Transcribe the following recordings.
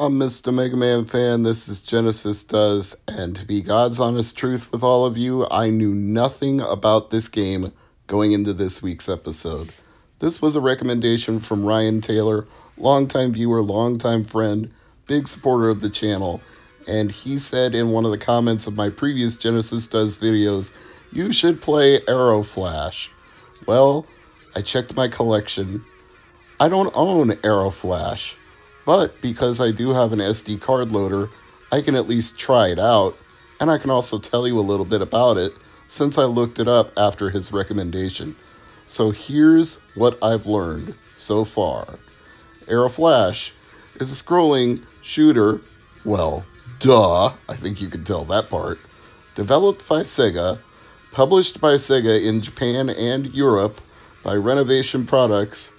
I'm Mr. MegaManFan, this is Genesis Does, and to be God's honest truth with all of you, I knew nothing about this game going into this week's episode. This was a recommendation from Ryan Taylor, longtime viewer, longtime friend, big supporter of the channel, and he said in one of the comments of my previous Genesis Does videos, you should play Arrow Flash. Well, I checked my collection. I don't own Arrow Flash. But because I do have an SD card loader, I can at least try it out, and I can also tell you a little bit about it since I looked it up after his recommendation. So here's what I've learned so far. Arrow Flash is a scrolling shooter, well, duh, I think you can tell that part, developed by Sega, published by Sega in Japan and Europe by Renovation Products,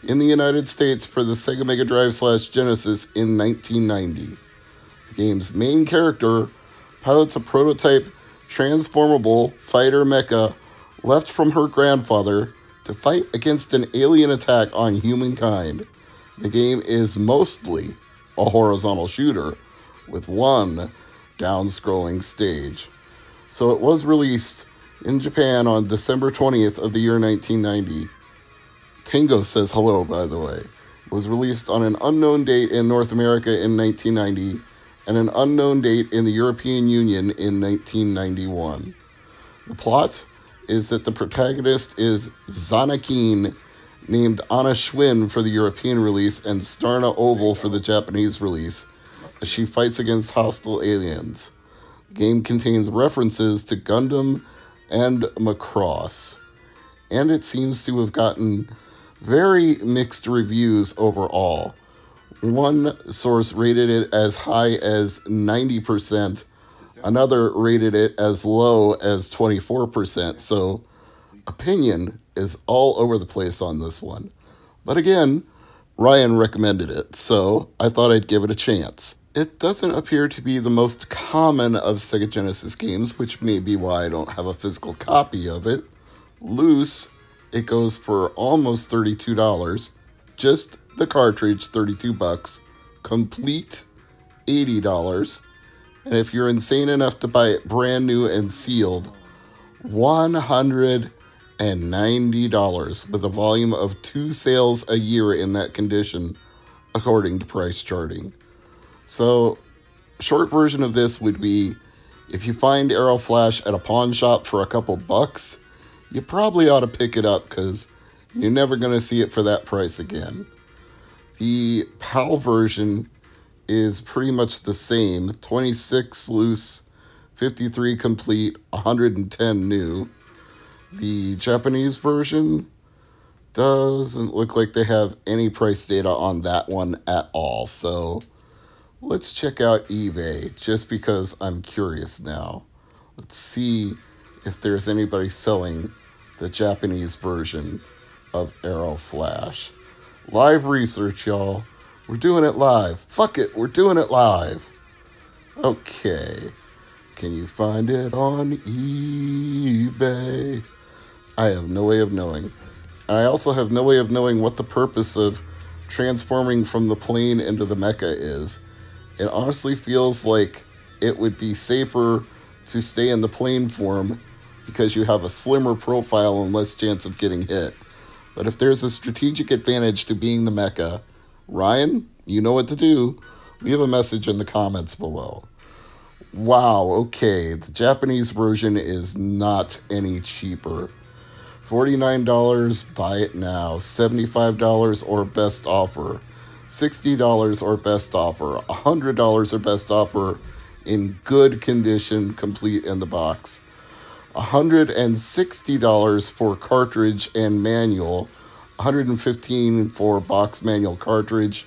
in the United States for the Sega Mega Drive / Genesis in 1990. The game's main character pilots a prototype transformable fighter mecha left from her grandfather to fight against an alien attack on humankind. The game is mostly a horizontal shooter with one down-scrolling stage. So it was released in Japan on December 20th of the year 1990. Tango says hello, by the way. It was released on an unknown date in North America in 1990 and an unknown date in the European Union in 1991. The plot is that the protagonist is Zanakeen, named Anna Schwinn for the European release and Starna Oval for the Japanese release, as she fights against hostile aliens. The game contains references to Gundam and Macross, and it seems to have gotten very mixed reviews overall. One source rated it as high as 90%, another rated it as low as 24%, so opinion is all over the place on this one. But again, Ryan recommended it, so I thought I'd give it a chance. It doesn't appear to be the most common of Sega Genesis games, which may be why I don't have a physical copy of it. Loose, it goes for almost $32, just the cartridge, $32, complete, $80, and if you're insane enough to buy it brand new and sealed, $190, with a volume of 2 sales a year in that condition, according to price charting. So, short version of this would be, if you find Arrow Flash at a pawn shop for a couple bucks, you probably ought to pick it up because you're never going to see it for that price again. The PAL version is pretty much the same. 26 loose, 53 complete, 110 new. The Japanese version doesn't look like they have any price data on that one at all. So let's check out eBay just because I'm curious now. Let's see if there's anybody selling the Japanese version of Arrow Flash. Live research, y'all. We're doing it live. Fuck it, we're doing it live. Okay. Can you find it on eBay? I have no way of knowing. And I also have no way of knowing what the purpose of transforming from the plane into the mecha is. It honestly feels like it would be safer to stay in the plane form because you have a slimmer profile and less chance of getting hit. But if there's a strategic advantage to being the mecha, Ryan, you know what to do. Leave a message in the comments below. Wow, okay, the Japanese version is not any cheaper. $49, buy it now. $75 or best offer. $60 or best offer. $100 or best offer in good condition, complete in the box. $160 for cartridge and manual, $115 for box manual cartridge.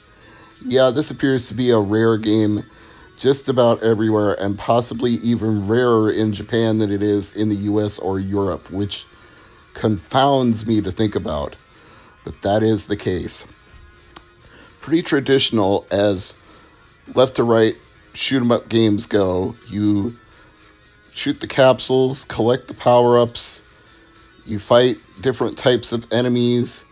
Yeah, this appears to be a rare game just about everywhere, and possibly even rarer in Japan than it is in the US or Europe, which confounds me to think about, but that is the case. Pretty traditional as left to right shoot 'em up games go. You shoot the capsules, collect the power-ups, you fight different types of enemies.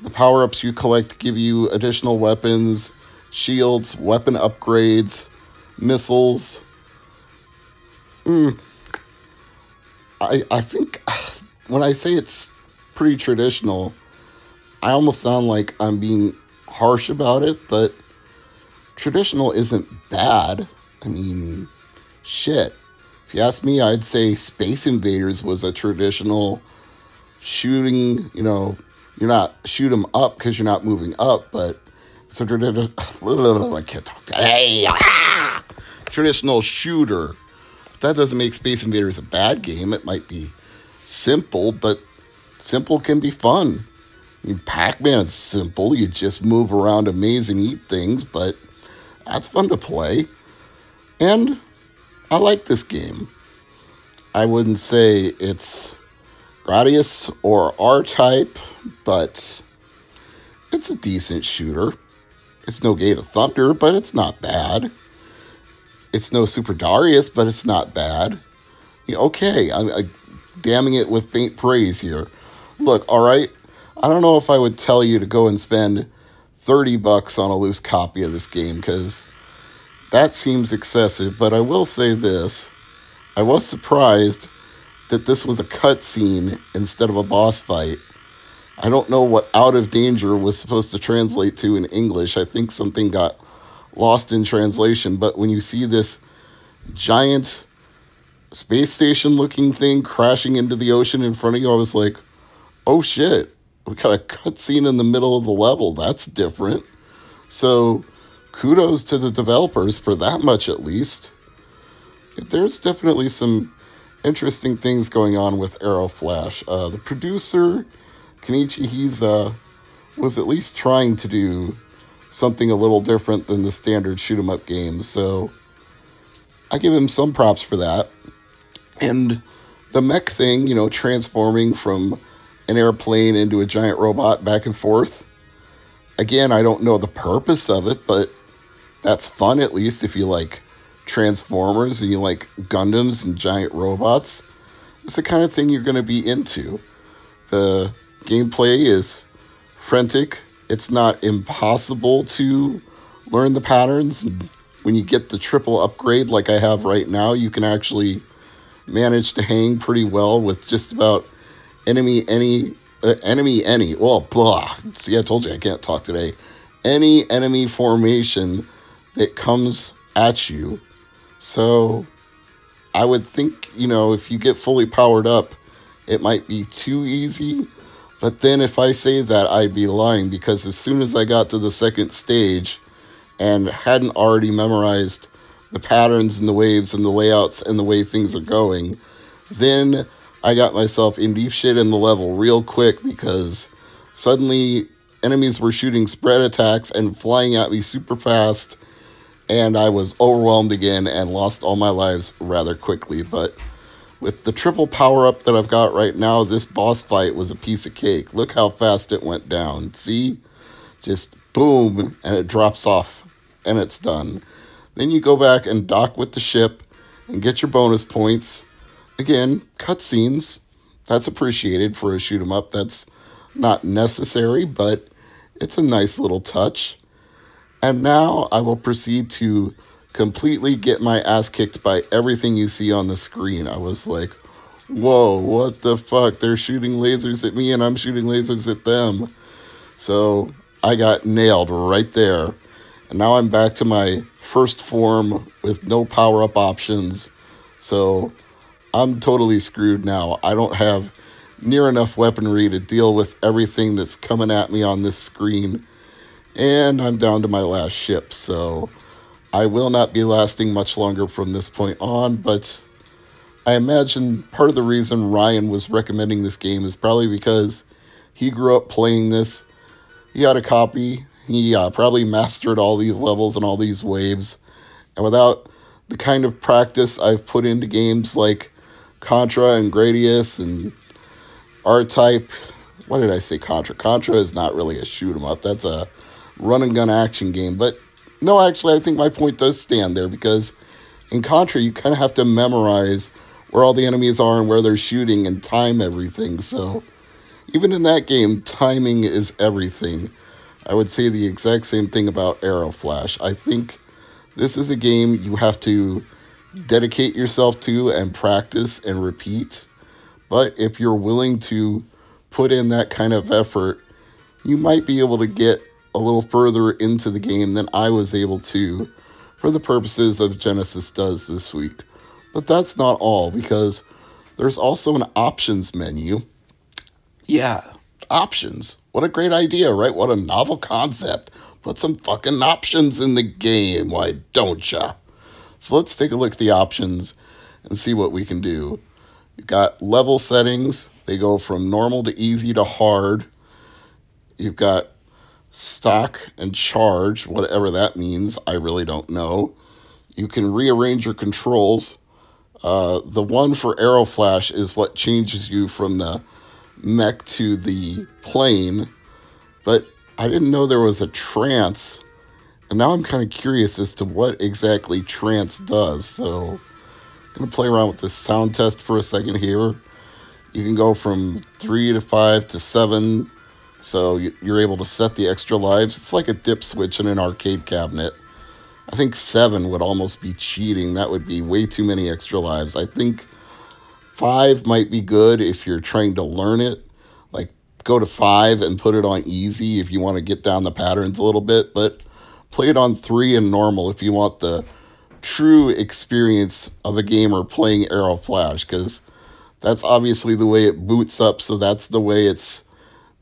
The power-ups you collect give you additional weapons. shields, weapon upgrades, missiles. I think when I say it's pretty traditional, I almost sound like I'm being harsh about it, but traditional isn't bad. I mean, shit. If you ask me, I'd say Space Invaders was a traditional shooting, you're not shoot 'em up because you're not moving up, but it's a traditional, I can't talk. Traditional shooter. That doesn't make Space Invaders a bad game. It might be simple, but simple can be fun. I mean, Pac-Man's simple. You just move around a maze and eat things, but that's fun to play. And I like this game. I wouldn't say it's Gradius or R-Type, but it's a decent shooter. It's no Gate of Thunder, but it's not bad. It's no Super Darius, but it's not bad. Okay, I'm damning it with faint praise here. Look, all right, I don't know if I would tell you to go and spend $30 on a loose copy of this game, because that seems excessive, but I will say this. I was surprised that this was a cutscene instead of a boss fight. I don't know what Out of Danger was supposed to translate to in English. I think something got lost in translation, but when you see this giant space station looking thing crashing into the ocean in front of you, I was like, oh shit, we got a cutscene in the middle of the level. That's different. So kudos to the developers for that much, at least. There's definitely some interesting things going on with Arrow Flash. The producer, Kenichi, he's was at least trying to do something a little different than the standard shoot 'em up games, so I give him some props for that. And the mech thing, transforming from an airplane into a giant robot back and forth. Again, I don't know the purpose of it, but that's fun, at least if you like Transformers and you like Gundams and giant robots. It's the kind of thing you're going to be into. The gameplay is frantic. It's not impossible to learn the patterns. When you get the triple upgrade like I have right now, you can actually manage to hang pretty well with just about enemy any. Well, blah. See, I told you I can't talk today. Any enemy formation that comes at you. So I would think, if you get fully powered up, it might be too easy. But then if I say that, I'd be lying, because as soon as I got to the second stage and hadn't already memorized the patterns and the waves and the layouts and the way things are going, then I got myself in deep shit in the level real quick, because suddenly enemies were shooting spread attacks and flying at me super fast, and I was overwhelmed again and lost all my lives rather quickly. But with the triple power-up that I've got right now, this boss fight was a piece of cake. Look how fast it went down. See? Just boom, and it drops off, and it's done. Then you go back and dock with the ship and get your bonus points. Again, cutscenes. That's appreciated for a shoot 'em up. That's not necessary, but it's a nice little touch. And now I will proceed to completely get my ass kicked by everything you see on the screen. I was like, whoa, what the fuck? They're shooting lasers at me and I'm shooting lasers at them. So I got nailed right there. And now I'm back to my first form with no power-up options. So I'm totally screwed now. I don't have near enough weaponry to deal with everything that's coming at me on this screen. And I'm down to my last ship, so I will not be lasting much longer from this point on, but I imagine part of the reason Ryan was recommending this game is probably because he grew up playing this. He had a copy. He probably mastered all these levels and all these waves. And without the kind of practice I've put into games like Contra and Gradius and R-Type. What did I say, Contra? Contra is not really a shoot 'em up. That's a run-and-gun action game. But no, actually, I think my point does stand there, because in Contra, you kind of have to memorize where all the enemies are and where they're shooting and time everything. So even in that game, timing is everything. I would say the exact same thing about Arrow Flash. I think this is a game you have to dedicate yourself to and practice and repeat. But if you're willing to put in that kind of effort, you might be able to get a little further into the game than I was able to for the purposes of Genesis Does this week. But that's not all, because there's also an options menu. Yeah, options. What a great idea, right? What a novel concept. Put some fucking options in the game, why don't ya? So let's take a look at the options and see what we can do. You've got level settings. They go from normal to easy to hard. You've got stock and charge, whatever that means. I really don't know. You can rearrange your controls. The one for Arrow Flash is what changes you from the mech to the plane. But I didn't know there was a trance. And now I'm kind of curious as to what exactly trance does. So I'm going to play around with this sound test for a second here. You can go from 3 to 5 to 7. So you're able to set the extra lives. It's like a dip switch in an arcade cabinet. I think 7 would almost be cheating. That would be way too many extra lives. I think 5 might be good if you're trying to learn it. Like, go to 5 and put it on easy if you want to get down the patterns a little bit. But play it on 3 and normal if you want the true experience of a gamer playing Arrow Flash. Because that's obviously the way it boots up. So that's the way it's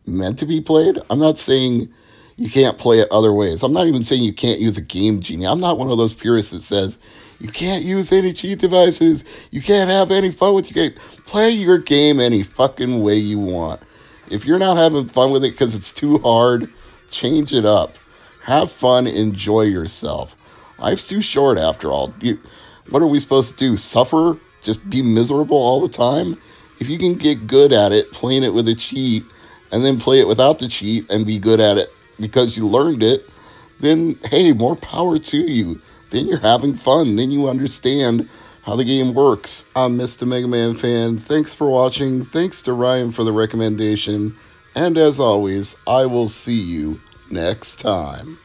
meant to be played. I'm not saying you can't play it other ways. I'm not even saying you can't use a Game Genie. I'm not one of those purists that says you can't use any cheat devices. You can't have any fun with your game. Play your game any fucking way you want. If you're not having fun with it because it's too hard, change it up. Have fun. Enjoy yourself. Life's too short after all. What are we supposed to do? Suffer? Just be miserable all the time? If you can get good at it, playing it with a cheat, and then play it without the cheat and be good at it because you learned it, then, hey, more power to you. Then you're having fun. Then you understand how the game works. I'm Mr. MegaManFan. Thanks for watching. Thanks to Ryan for the recommendation. And as always, I will see you next time.